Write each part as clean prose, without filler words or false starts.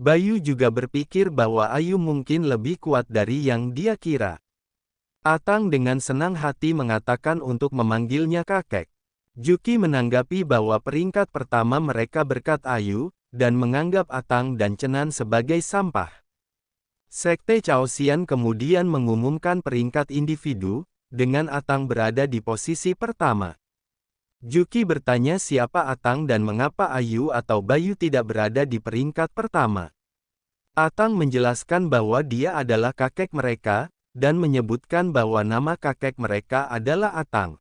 Bayu juga berpikir bahwa Ayu mungkin lebih kuat dari yang dia kira. Atang dengan senang hati mengatakan untuk memanggilnya kakek. Juki menanggapi bahwa peringkat pertama mereka berkat Ayu, dan menganggap Atang dan Chenan sebagai sampah. Sekte Chaosian kemudian mengumumkan peringkat individu, dengan Atang berada di posisi pertama. Juki bertanya siapa Atang dan mengapa Ayu atau Bayu tidak berada di peringkat pertama. Atang menjelaskan bahwa dia adalah kakek mereka, dan menyebutkan bahwa nama kakek mereka adalah Atang.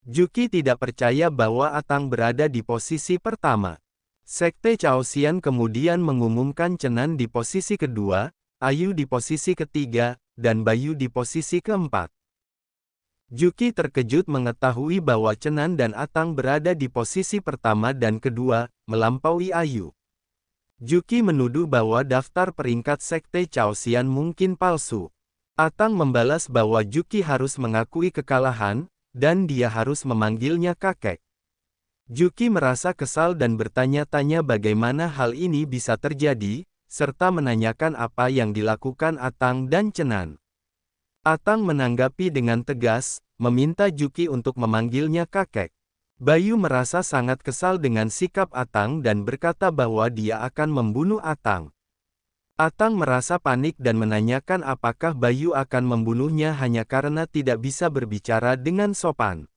Juki tidak percaya bahwa Atang berada di posisi pertama. Sekte Chaosian kemudian mengumumkan Chenan di posisi kedua, Ayu di posisi ketiga, dan Bayu di posisi keempat. Juki terkejut mengetahui bahwa Chenan dan Atang berada di posisi pertama dan kedua, melampaui Ayu. Juki menuduh bahwa daftar peringkat Sekte Chaosian mungkin palsu. Atang membalas bahwa Juki harus mengakui kekalahan, dan dia harus memanggilnya kakek. Juki merasa kesal dan bertanya-tanya bagaimana hal ini bisa terjadi, serta menanyakan apa yang dilakukan Atang dan Chenan. Atang menanggapi dengan tegas, meminta Juki untuk memanggilnya kakek. Bayu merasa sangat kesal dengan sikap Atang dan berkata bahwa dia akan membunuh Atang. Atang merasa panik dan menanyakan apakah Bayu akan membunuhnya hanya karena tidak bisa berbicara dengan sopan.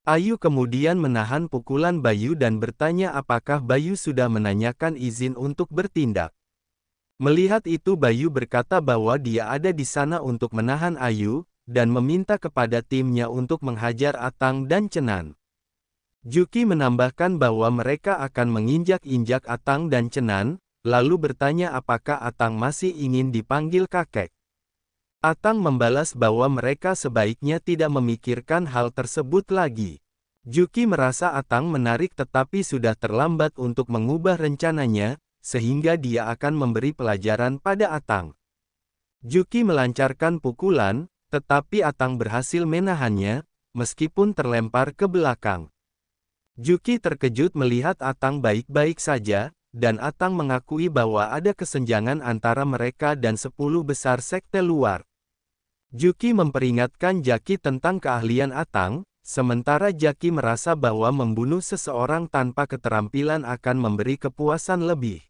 Ayu kemudian menahan pukulan Bayu dan bertanya apakah Bayu sudah menanyakan izin untuk bertindak. Melihat itu Bayu berkata bahwa dia ada di sana untuk menahan Ayu, dan meminta kepada timnya untuk menghajar Atang dan Chenan. Juki menambahkan bahwa mereka akan menginjak-injak Atang dan Chenan, lalu bertanya apakah Atang masih ingin dipanggil kakek. Atang membalas bahwa mereka sebaiknya tidak memikirkan hal tersebut lagi. Juki merasa Atang menarik tetapi sudah terlambat untuk mengubah rencananya, sehingga dia akan memberi pelajaran pada Atang. Juki melancarkan pukulan, tetapi Atang berhasil menahannya, meskipun terlempar ke belakang. Juki terkejut melihat Atang baik-baik saja, dan Atang mengakui bahwa ada kesenjangan antara mereka dan 10 besar sekte luar. Juki memperingatkan Jaki tentang keahlian Atang, sementara Jaki merasa bahwa membunuh seseorang tanpa keterampilan akan memberi kepuasan lebih.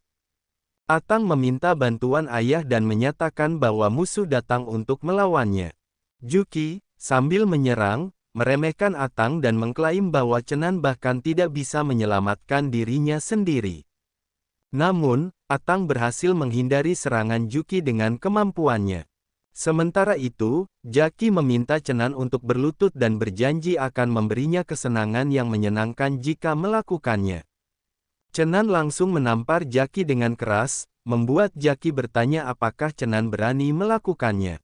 Atang meminta bantuan ayah dan menyatakan bahwa musuh datang untuk melawannya. Juki, sambil menyerang, meremehkan Atang dan mengklaim bahwa Chenan bahkan tidak bisa menyelamatkan dirinya sendiri. Namun, Atang berhasil menghindari serangan Juki dengan kemampuannya. Sementara itu, Jaki meminta Chenan untuk berlutut dan berjanji akan memberinya kesenangan yang menyenangkan jika melakukannya. Chenan langsung menampar Jaki dengan keras, membuat Jaki bertanya apakah Chenan berani melakukannya.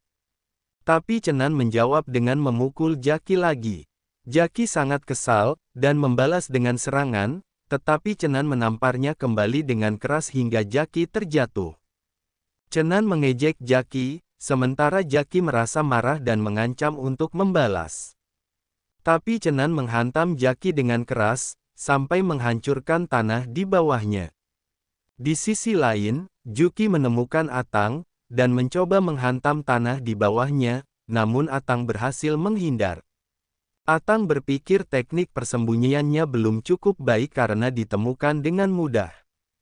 Tapi Chenan menjawab dengan memukul Jaki lagi. Jaki sangat kesal, dan membalas dengan serangan, tetapi Chenan menamparnya kembali dengan keras hingga Jaki terjatuh. Chenan mengejek Jaki, sementara Jaki merasa marah dan mengancam untuk membalas. Tapi Chenan menghantam Jaki dengan keras, sampai menghancurkan tanah di bawahnya. Di sisi lain, Juki menemukan Atang, dan mencoba menghantam tanah di bawahnya, namun Atang berhasil menghindar. Atang berpikir teknik persembunyiannya belum cukup baik karena ditemukan dengan mudah.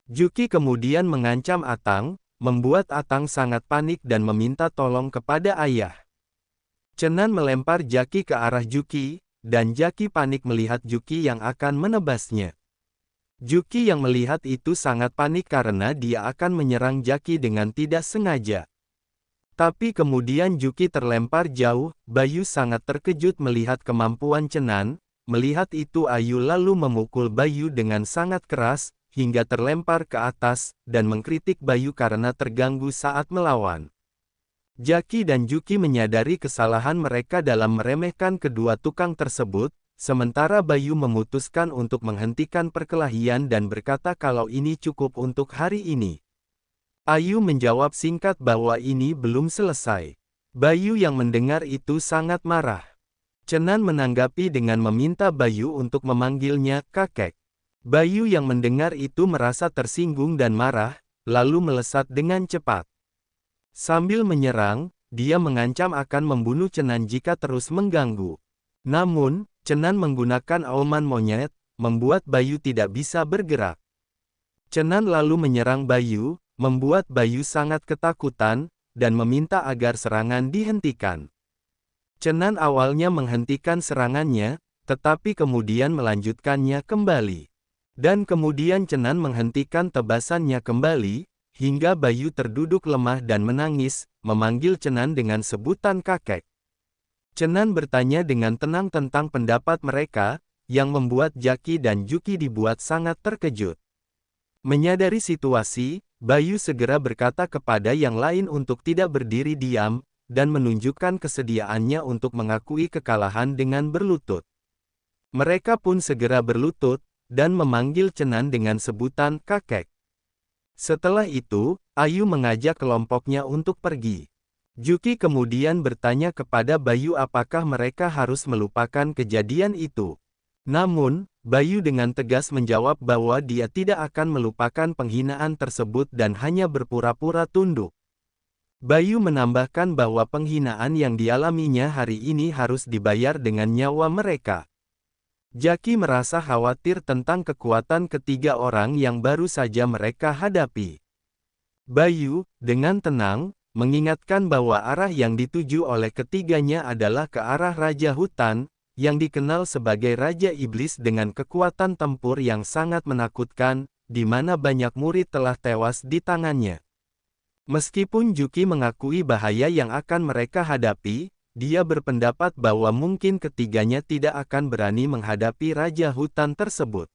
Juki kemudian mengancam Atang, membuat Atang sangat panik dan meminta tolong kepada ayah. Chenan melempar Jaki ke arah Juki, dan Jaki panik melihat Juki yang akan menebasnya. Juki yang melihat itu sangat panik karena dia akan menyerang Jaki dengan tidak sengaja. Tapi kemudian Juki terlempar jauh, Bayu sangat terkejut melihat kemampuan Chenan, melihat itu Ayu lalu memukul Bayu dengan sangat keras, hingga terlempar ke atas, dan mengkritik Bayu karena terganggu saat melawan. Jaki dan Juki menyadari kesalahan mereka dalam meremehkan kedua tukang tersebut, sementara Bayu memutuskan untuk menghentikan perkelahian dan berkata kalau ini cukup untuk hari ini. Ayu menjawab singkat bahwa ini belum selesai. Bayu yang mendengar itu sangat marah. Chenan menanggapi dengan meminta Bayu untuk memanggilnya kakek. Bayu yang mendengar itu merasa tersinggung dan marah, lalu melesat dengan cepat. Sambil menyerang, dia mengancam akan membunuh Chenan jika terus mengganggu. Namun, Chenan menggunakan auman monyet, membuat Bayu tidak bisa bergerak. Chenan lalu menyerang Bayu, membuat Bayu sangat ketakutan, dan meminta agar serangan dihentikan. Chenan awalnya menghentikan serangannya, tetapi kemudian melanjutkannya kembali. Dan kemudian Chenan menghentikan tebasannya kembali, hingga Bayu terduduk lemah dan menangis, memanggil Chenan dengan sebutan kakek. Chenan bertanya dengan tenang tentang pendapat mereka, yang membuat Jackie dan Juki dibuat sangat terkejut. Menyadari situasi, Bayu segera berkata kepada yang lain untuk tidak berdiri diam, dan menunjukkan kesediaannya untuk mengakui kekalahan dengan berlutut. Mereka pun segera berlutut, dan memanggil Chenan dengan sebutan kakek. Setelah itu, Ayu mengajak kelompoknya untuk pergi. Juki kemudian bertanya kepada Bayu apakah mereka harus melupakan kejadian itu. Namun, Bayu dengan tegas menjawab bahwa dia tidak akan melupakan penghinaan tersebut dan hanya berpura-pura tunduk. Bayu menambahkan bahwa penghinaan yang dialaminya hari ini harus dibayar dengan nyawa mereka. Jackie merasa khawatir tentang kekuatan ketiga orang yang baru saja mereka hadapi. Bayu, dengan tenang, mengingatkan bahwa arah yang dituju oleh ketiganya adalah ke arah Raja Hutan, yang dikenal sebagai Raja Iblis dengan kekuatan tempur yang sangat menakutkan, di mana banyak murid telah tewas di tangannya. Meskipun Juki mengakui bahaya yang akan mereka hadapi, dia berpendapat bahwa mungkin ketiganya tidak akan berani menghadapi Raja Hutan tersebut.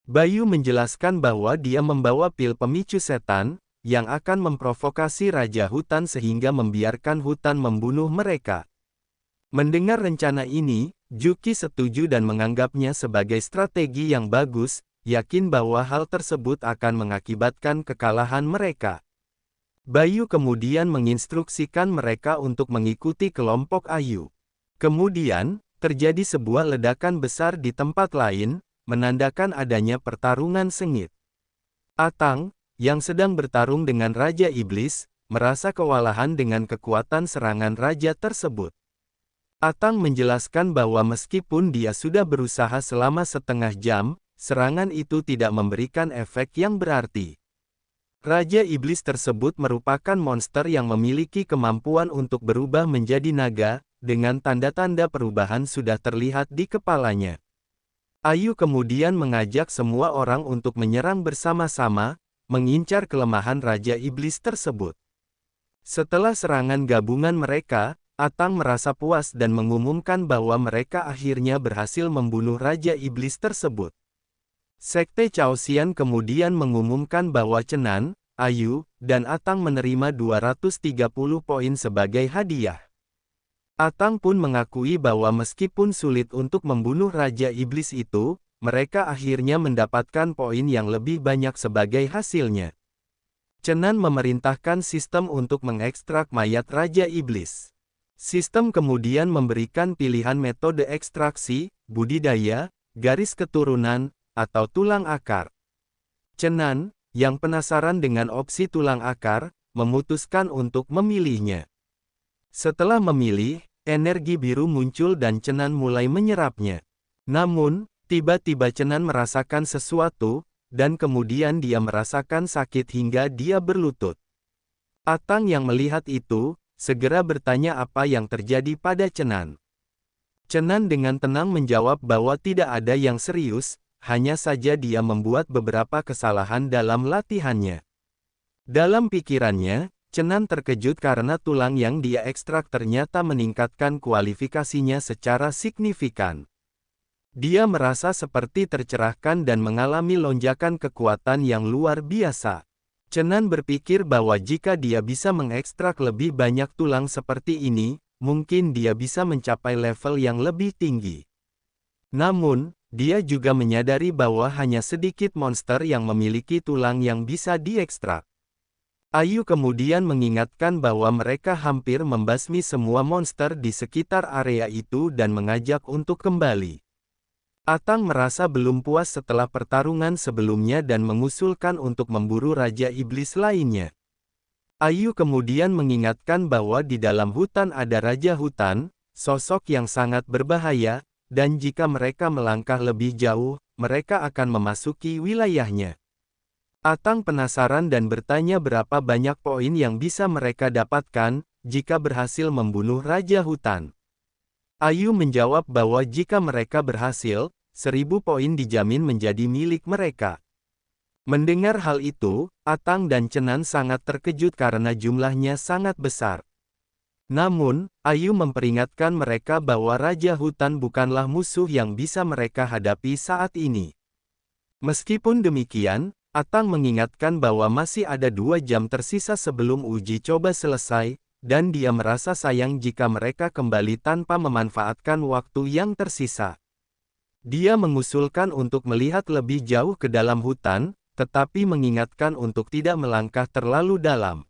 Bayu menjelaskan bahwa dia membawa pil pemicu setan, yang akan memprovokasi Raja Hutan sehingga membiarkan hutan membunuh mereka. Mendengar rencana ini, Juki setuju dan menganggapnya sebagai strategi yang bagus, yakin bahwa hal tersebut akan mengakibatkan kekalahan mereka. Bayu kemudian menginstruksikan mereka untuk mengikuti kelompok Ayu. Kemudian, terjadi sebuah ledakan besar di tempat lain, menandakan adanya pertarungan sengit. Atang, yang sedang bertarung dengan Raja Iblis, merasa kewalahan dengan kekuatan serangan raja tersebut. Atang menjelaskan bahwa meskipun dia sudah berusaha selama setengah jam, serangan itu tidak memberikan efek yang berarti. Raja Iblis tersebut merupakan monster yang memiliki kemampuan untuk berubah menjadi naga, dengan tanda-tanda perubahan sudah terlihat di kepalanya. Ayu kemudian mengajak semua orang untuk menyerang bersama-sama, mengincar kelemahan Raja Iblis tersebut. Setelah serangan gabungan mereka, Atang merasa puas dan mengumumkan bahwa mereka akhirnya berhasil membunuh Raja Iblis tersebut. Sekte Chaosian kemudian mengumumkan bahwa Chenan, Ayu, dan Atang menerima 230 poin sebagai hadiah. Atang pun mengakui bahwa meskipun sulit untuk membunuh Raja Iblis itu, mereka akhirnya mendapatkan poin yang lebih banyak sebagai hasilnya. Chenan memerintahkan sistem untuk mengekstrak mayat Raja Iblis. Sistem kemudian memberikan pilihan metode ekstraksi, budidaya, garis keturunan, atau tulang akar. Chenan, yang penasaran dengan opsi tulang akar, memutuskan untuk memilihnya. Setelah memilih, energi biru muncul dan Chenan mulai menyerapnya. Namun, tiba-tiba Chenan merasakan sesuatu, dan kemudian dia merasakan sakit hingga dia berlutut. Atang yang melihat itu, segera bertanya apa yang terjadi pada Chenan. Chenan dengan tenang menjawab bahwa tidak ada yang serius, hanya saja dia membuat beberapa kesalahan dalam latihannya. Dalam pikirannya, Chenan terkejut karena tulang yang dia ekstrak ternyata meningkatkan kualifikasinya secara signifikan. Dia merasa seperti tercerahkan dan mengalami lonjakan kekuatan yang luar biasa. Chenan berpikir bahwa jika dia bisa mengekstrak lebih banyak tulang seperti ini, mungkin dia bisa mencapai level yang lebih tinggi. Namun, dia juga menyadari bahwa hanya sedikit monster yang memiliki tulang yang bisa diekstrak. Ayu kemudian mengingatkan bahwa mereka hampir membasmi semua monster di sekitar area itu dan mengajak untuk kembali. Atang merasa belum puas setelah pertarungan sebelumnya dan mengusulkan untuk memburu Raja Iblis lainnya. Ayu kemudian mengingatkan bahwa di dalam hutan ada Raja Hutan, sosok yang sangat berbahaya, dan jika mereka melangkah lebih jauh, mereka akan memasuki wilayahnya. Atang penasaran dan bertanya berapa banyak poin yang bisa mereka dapatkan, jika berhasil membunuh Raja Hutan. Ayu menjawab bahwa jika mereka berhasil, 1000 poin dijamin menjadi milik mereka. Mendengar hal itu, Atang dan Cenan sangat terkejut karena jumlahnya sangat besar. Namun, Ayu memperingatkan mereka bahwa Raja Hutan bukanlah musuh yang bisa mereka hadapi saat ini. Meskipun demikian, Atang mengingatkan bahwa masih ada 2 jam tersisa sebelum uji coba selesai, dan dia merasa sayang jika mereka kembali tanpa memanfaatkan waktu yang tersisa. Dia mengusulkan untuk melihat lebih jauh ke dalam hutan, tetapi mengingatkan untuk tidak melangkah terlalu dalam.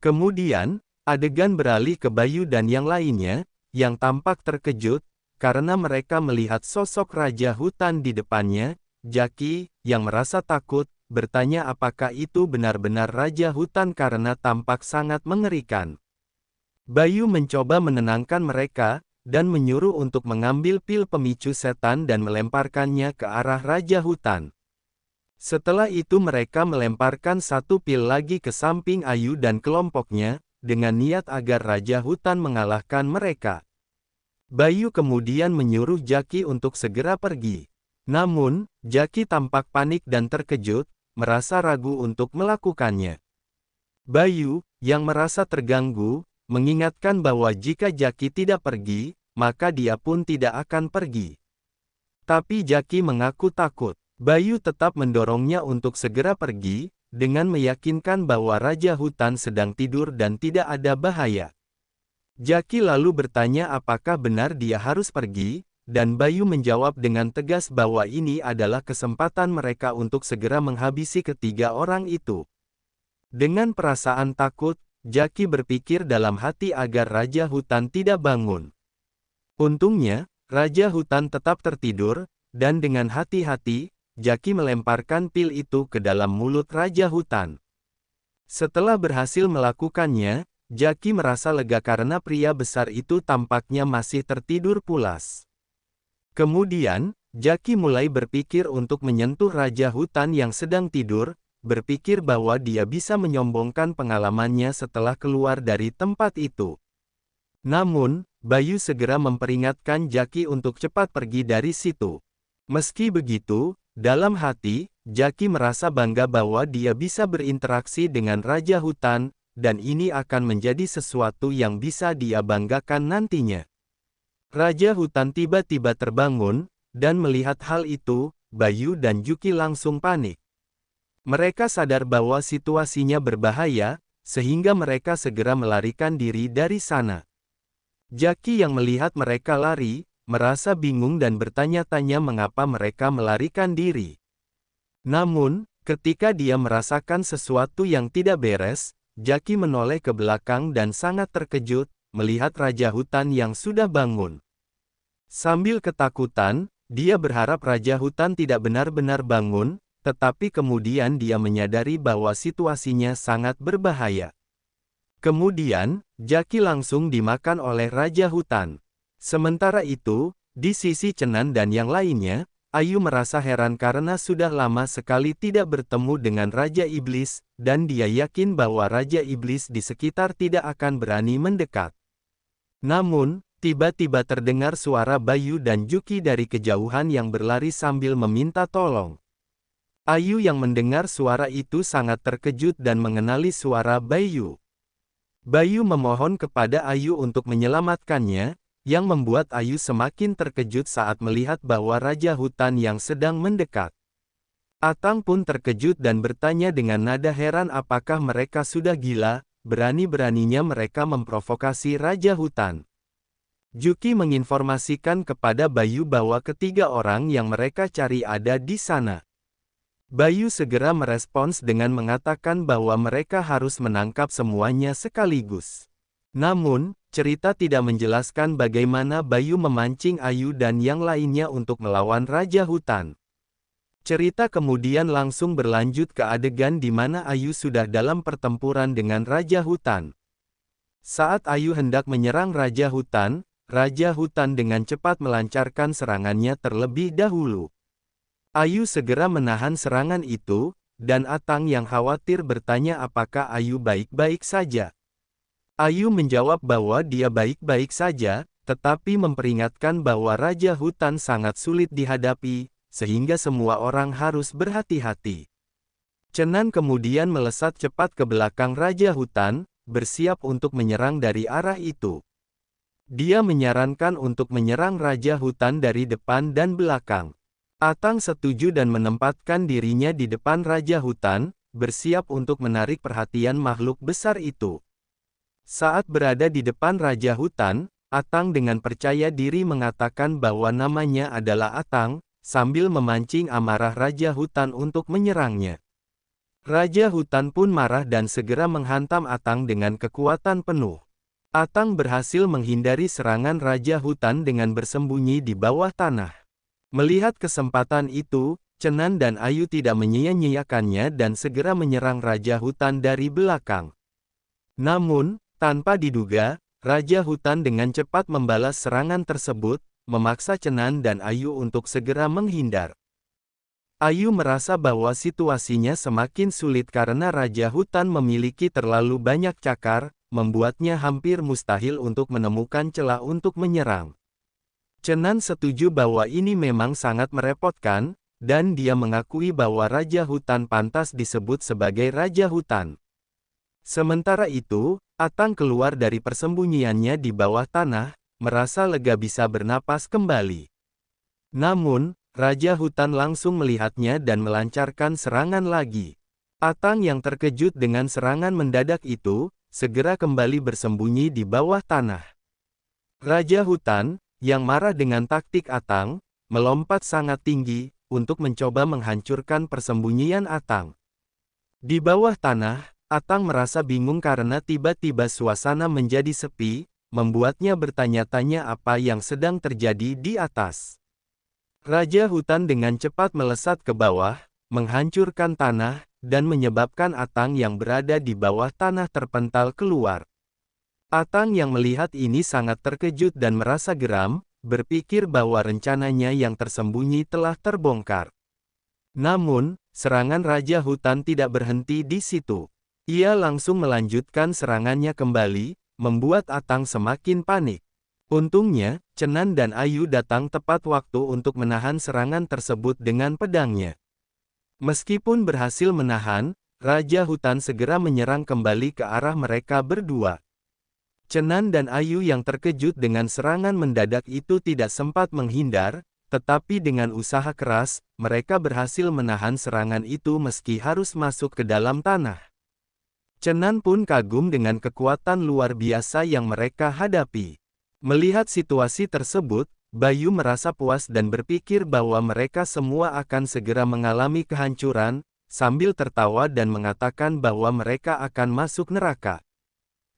Kemudian, adegan beralih ke Bayu dan yang lainnya, yang tampak terkejut, karena mereka melihat sosok Raja Hutan di depannya. Jaki, yang merasa takut, bertanya apakah itu benar-benar Raja Hutan karena tampak sangat mengerikan. Bayu mencoba menenangkan mereka, dan menyuruh untuk mengambil pil pemicu setan dan melemparkannya ke arah Raja Hutan. Setelah itu mereka melemparkan 1 pil lagi ke samping Ayu dan kelompoknya, dengan niat agar Raja Hutan mengalahkan mereka. Bayu kemudian menyuruh Jaki untuk segera pergi. Namun, Jaki tampak panik dan terkejut, merasa ragu untuk melakukannya. Bayu, yang merasa terganggu, mengingatkan bahwa jika Jaki tidak pergi, maka dia pun tidak akan pergi. Tapi Jaki mengaku takut. Bayu tetap mendorongnya untuk segera pergi, dengan meyakinkan bahwa Raja Hutan sedang tidur dan tidak ada bahaya. Jaki lalu bertanya apakah benar dia harus pergi, dan Bayu menjawab dengan tegas bahwa ini adalah kesempatan mereka untuk segera menghabisi ketiga orang itu. Dengan perasaan takut, Jaki berpikir dalam hati agar Raja Hutan tidak bangun. Untungnya, Raja Hutan tetap tertidur, dan dengan hati-hati, Jaki melemparkan pil itu ke dalam mulut Raja Hutan. Setelah berhasil melakukannya, Jaki merasa lega karena pria besar itu tampaknya masih tertidur pulas. Kemudian, Jaki mulai berpikir untuk menyentuh Raja Hutan yang sedang tidur, berpikir bahwa dia bisa menyombongkan pengalamannya setelah keluar dari tempat itu. Namun, Bayu segera memperingatkan Jaki untuk cepat pergi dari situ. Meski begitu, dalam hati, Jaki merasa bangga bahwa dia bisa berinteraksi dengan Raja Hutan, dan ini akan menjadi sesuatu yang bisa dia banggakan nantinya. Raja Hutan tiba-tiba terbangun, dan melihat hal itu, Bayu dan Juki langsung panik. Mereka sadar bahwa situasinya berbahaya, sehingga mereka segera melarikan diri dari sana. Jaki yang melihat mereka lari, merasa bingung dan bertanya-tanya mengapa mereka melarikan diri. Namun, ketika dia merasakan sesuatu yang tidak beres, Jaki menoleh ke belakang dan sangat terkejut, melihat Raja Hutan yang sudah bangun. Sambil ketakutan, dia berharap Raja Hutan tidak benar-benar bangun, tetapi kemudian dia menyadari bahwa situasinya sangat berbahaya. Kemudian, Jaki langsung dimakan oleh Raja Hutan. Sementara itu, di sisi Cenan dan yang lainnya, Ayu merasa heran karena sudah lama sekali tidak bertemu dengan Raja Iblis, dan dia yakin bahwa Raja Iblis di sekitar tidak akan berani mendekat. Namun, tiba-tiba terdengar suara Bayu dan Juki dari kejauhan yang berlari sambil meminta tolong. Ayu yang mendengar suara itu sangat terkejut dan mengenali suara Bayu. Bayu memohon kepada Ayu untuk menyelamatkannya, yang membuat Ayu semakin terkejut saat melihat bahwa Raja Hutan yang sedang mendekat. Atang pun terkejut dan bertanya dengan nada heran apakah mereka sudah gila, berani-beraninya mereka memprovokasi Raja Hutan. Juki menginformasikan kepada Bayu bahwa ketiga orang yang mereka cari ada di sana. Bayu segera merespons dengan mengatakan bahwa mereka harus menangkap semuanya sekaligus. Namun, cerita tidak menjelaskan bagaimana Bayu memancing Ayu dan yang lainnya untuk melawan Raja Hutan. Cerita kemudian langsung berlanjut ke adegan di mana Ayu sudah dalam pertempuran dengan Raja Hutan. Saat Ayu hendak menyerang Raja Hutan dengan cepat melancarkan serangannya terlebih dahulu. Ayu segera menahan serangan itu, dan Atang yang khawatir bertanya apakah Ayu baik-baik saja. Ayu menjawab bahwa dia baik-baik saja, tetapi memperingatkan bahwa Raja Hutan sangat sulit dihadapi, sehingga semua orang harus berhati-hati. Chenan kemudian melesat cepat ke belakang Raja Hutan, bersiap untuk menyerang dari arah itu. Dia menyarankan untuk menyerang Raja Hutan dari depan dan belakang. Atang setuju dan menempatkan dirinya di depan Raja Hutan, bersiap untuk menarik perhatian makhluk besar itu. Saat berada di depan Raja Hutan, Atang dengan percaya diri mengatakan bahwa namanya adalah Atang, sambil memancing amarah Raja Hutan untuk menyerangnya. Raja Hutan pun marah dan segera menghantam Atang dengan kekuatan penuh. Atang berhasil menghindari serangan Raja Hutan dengan bersembunyi di bawah tanah. Melihat kesempatan itu, Chenan dan Ayu tidak menyia-nyiakannya dan segera menyerang Raja Hutan dari belakang. Namun, tanpa diduga, Raja Hutan dengan cepat membalas serangan tersebut, memaksa Chenan dan Ayu untuk segera menghindar. Ayu merasa bahwa situasinya semakin sulit karena Raja Hutan memiliki terlalu banyak cakar, membuatnya hampir mustahil untuk menemukan celah untuk menyerang. Chenan setuju bahwa ini memang sangat merepotkan, dan dia mengakui bahwa Raja Hutan pantas disebut sebagai Raja Hutan. Sementara itu, Atang keluar dari persembunyiannya di bawah tanah, merasa lega bisa bernapas kembali. Namun, Raja Hutan langsung melihatnya dan melancarkan serangan lagi. Atang yang terkejut dengan serangan mendadak itu, segera kembali bersembunyi di bawah tanah. Raja Hutan, yang marah dengan taktik Atang, melompat sangat tinggi, untuk mencoba menghancurkan persembunyian Atang. Di bawah tanah, Atang merasa bingung karena tiba-tiba suasana menjadi sepi, membuatnya bertanya-tanya apa yang sedang terjadi di atas. Raja Hutan dengan cepat melesat ke bawah, menghancurkan tanah, dan menyebabkan Atang yang berada di bawah tanah terpental keluar. Atang yang melihat ini sangat terkejut dan merasa geram, berpikir bahwa rencananya yang tersembunyi telah terbongkar. Namun, serangan Raja Hutan tidak berhenti di situ. Ia langsung melanjutkan serangannya kembali, membuat Atang semakin panik. Untungnya, Chenan dan Ayu datang tepat waktu untuk menahan serangan tersebut dengan pedangnya. Meskipun berhasil menahan, Raja Hutan segera menyerang kembali ke arah mereka berdua. Chenan dan Ayu yang terkejut dengan serangan mendadak itu tidak sempat menghindar, tetapi dengan usaha keras, mereka berhasil menahan serangan itu meski harus masuk ke dalam tanah. Chenan pun kagum dengan kekuatan luar biasa yang mereka hadapi. Melihat situasi tersebut, Bayu merasa puas dan berpikir bahwa mereka semua akan segera mengalami kehancuran, sambil tertawa dan mengatakan bahwa mereka akan masuk neraka.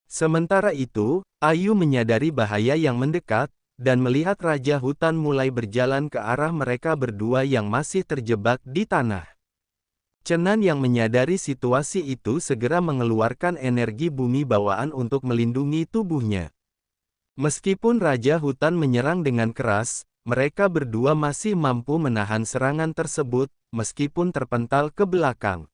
Sementara itu, Ayu menyadari bahaya yang mendekat, dan melihat Raja Hutan mulai berjalan ke arah mereka berdua yang masih terjebak di tanah. Chenan yang menyadari situasi itu segera mengeluarkan energi bumi bawaan untuk melindungi tubuhnya. Meskipun Raja Hutan menyerang dengan keras, mereka berdua masih mampu menahan serangan tersebut, meskipun terpental ke belakang.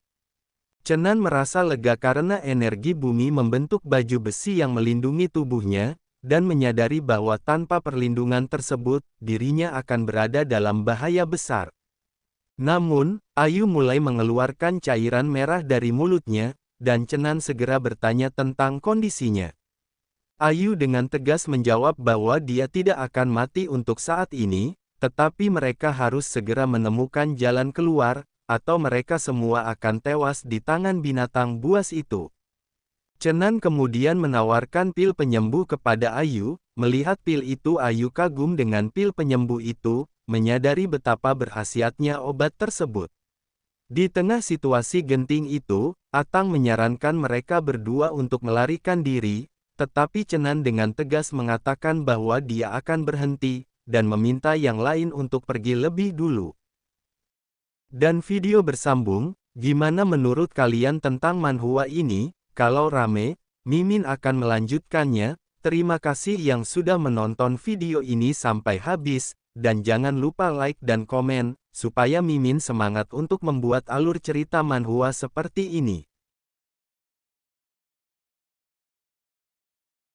Chenan merasa lega karena energi bumi membentuk baju besi yang melindungi tubuhnya, dan menyadari bahwa tanpa perlindungan tersebut, dirinya akan berada dalam bahaya besar. Namun, Ayu mulai mengeluarkan cairan merah dari mulutnya, dan Chenan segera bertanya tentang kondisinya. Ayu dengan tegas menjawab bahwa dia tidak akan mati untuk saat ini, tetapi mereka harus segera menemukan jalan keluar, atau mereka semua akan tewas di tangan binatang buas itu. Chenan kemudian menawarkan pil penyembuh kepada Ayu. Melihat pil itu, Ayu kagum dengan pil penyembuh itu, menyadari betapa berkhasiatnya obat tersebut. Di tengah situasi genting itu, Atang menyarankan mereka berdua untuk melarikan diri, Tetapi Chenan dengan tegas mengatakan bahwa dia akan berhenti, dan meminta yang lain untuk pergi lebih dulu. Dan video bersambung, gimana menurut kalian tentang manhwa ini? Kalau rame, Mimin akan melanjutkannya. Terima kasih yang sudah menonton video ini sampai habis, dan jangan lupa like dan komen, supaya Mimin semangat untuk membuat alur cerita manhwa seperti ini.